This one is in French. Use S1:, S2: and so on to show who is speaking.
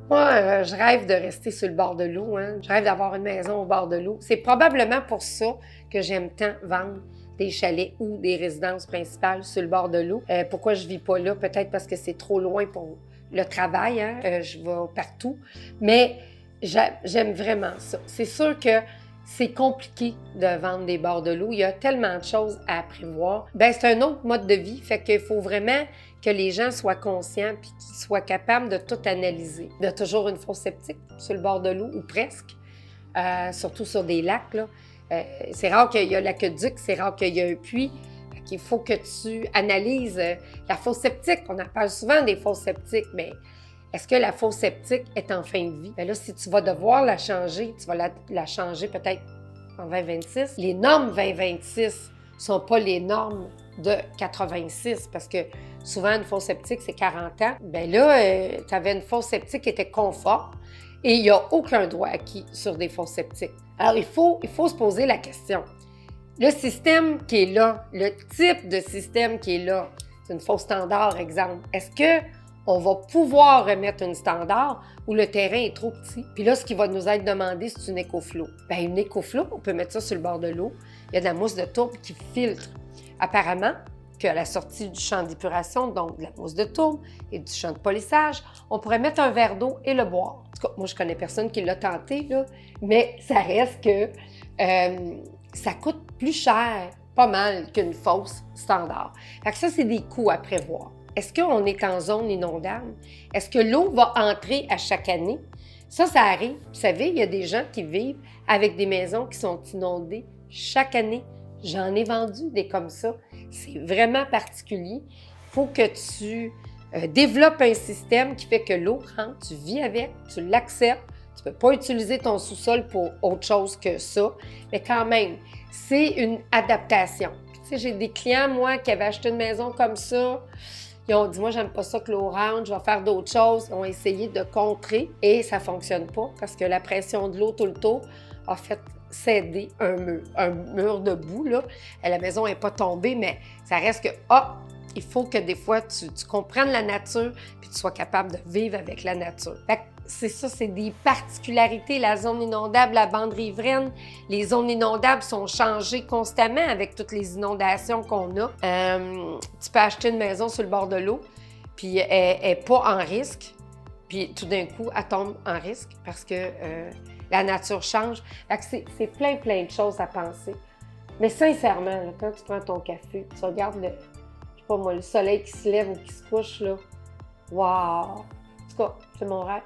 S1: Moi, je rêve de rester sur le bord de l'eau, hein. Je rêve d'avoir une maison au bord de l'eau. C'est probablement pour ça que j'aime tant vendre des chalets ou des résidences principales sur le bord de l'eau. Pourquoi je vis pas là? Peut-être parce que c'est trop loin pour le travail, hein. Je vais partout. Mais j'aime vraiment ça. C'est sûr que c'est compliqué de vendre des bords de l'eau. Il y a tellement de choses à prévoir. Ben, c'est un autre mode de vie. Fait qu'il faut vraiment que les gens soient conscients puis qu'ils soient capables de tout analyser. Il y a toujours une fosse septique sur le bord de l'eau, ou presque, surtout sur des lacs, là. C'est rare qu'il y ait l'aqueduc, c'est rare qu'il y ait un puits. Il faut que tu analyses la fosse septique. On en parle souvent des fosses septiques, mais est-ce que la fosse septique est en fin de vie? Bien là, si tu vas devoir la changer, tu vas la changer peut-être en 2026. Les normes 2026 ne sont pas les normes de 86, parce que souvent, une fosse septique, c'est 40 ans. Bien là, tu avais une fosse septique qui était confort et il n'y a aucun droit acquis sur des fosses septiques. Alors, il faut se poser la question. Le système qui est là, le type de système qui est là, c'est une fosse standard, exemple. Est-ce qu'on va pouvoir remettre une standard où le terrain est trop petit? Puis là, ce qui va nous être demandé, c'est une écoflow. Bien, une écoflow, on peut mettre ça sur le bord de l'eau. Il y a de la mousse de tourbe qui filtre. Apparemment, qu'à la sortie du champ d'épuration, donc de la mousse de tourbe et du champ de polissage, on pourrait mettre un verre d'eau et le boire. En tout cas, moi, je connais personne qui l'a tenté, là, mais ça reste que ça coûte plus cher, pas mal, qu'une fosse standard. Fait que ça, c'est des coûts à prévoir. Est-ce qu'on est en zone inondable? Est-ce que l'eau va entrer à chaque année? Ça arrive. Vous savez, il y a des gens qui vivent avec des maisons qui sont inondées chaque année. J'en ai vendu des comme ça. C'est vraiment particulier. Il faut que tu développes un système qui fait que l'eau rentre, tu vis avec, tu l'acceptes. Tu ne peux pas utiliser ton sous-sol pour autre chose que ça. Mais quand même, c'est une adaptation. Puis, tu sais, j'ai des clients, moi, qui avaient acheté une maison comme ça. Ils ont dit, moi, j'aime pas ça que l'eau rentre, je vais faire d'autres choses. Ils ont essayé de contrer et ça fonctionne pas parce que la pression de l'eau tout le tour a fait céder un mur de boue, là. La maison n'est pas tombée, mais ça reste que, il faut que des fois, tu comprennes la nature puis tu sois capable de vivre avec la nature. Fait que c'est ça, c'est des particularités. La zone inondable, la bande riveraine, les zones inondables sont changées constamment avec toutes les inondations qu'on a. Tu peux acheter une maison sur le bord de l'eau, puis elle n'est pas en risque, puis tout d'un coup, elle tombe en risque parce que la nature change. Fait que c'est plein de choses à penser. Mais sincèrement, là, quand tu prends ton café, tu regardes le soleil qui se lève ou qui se couche, là, wow! En tout cas, c'est mon rêve.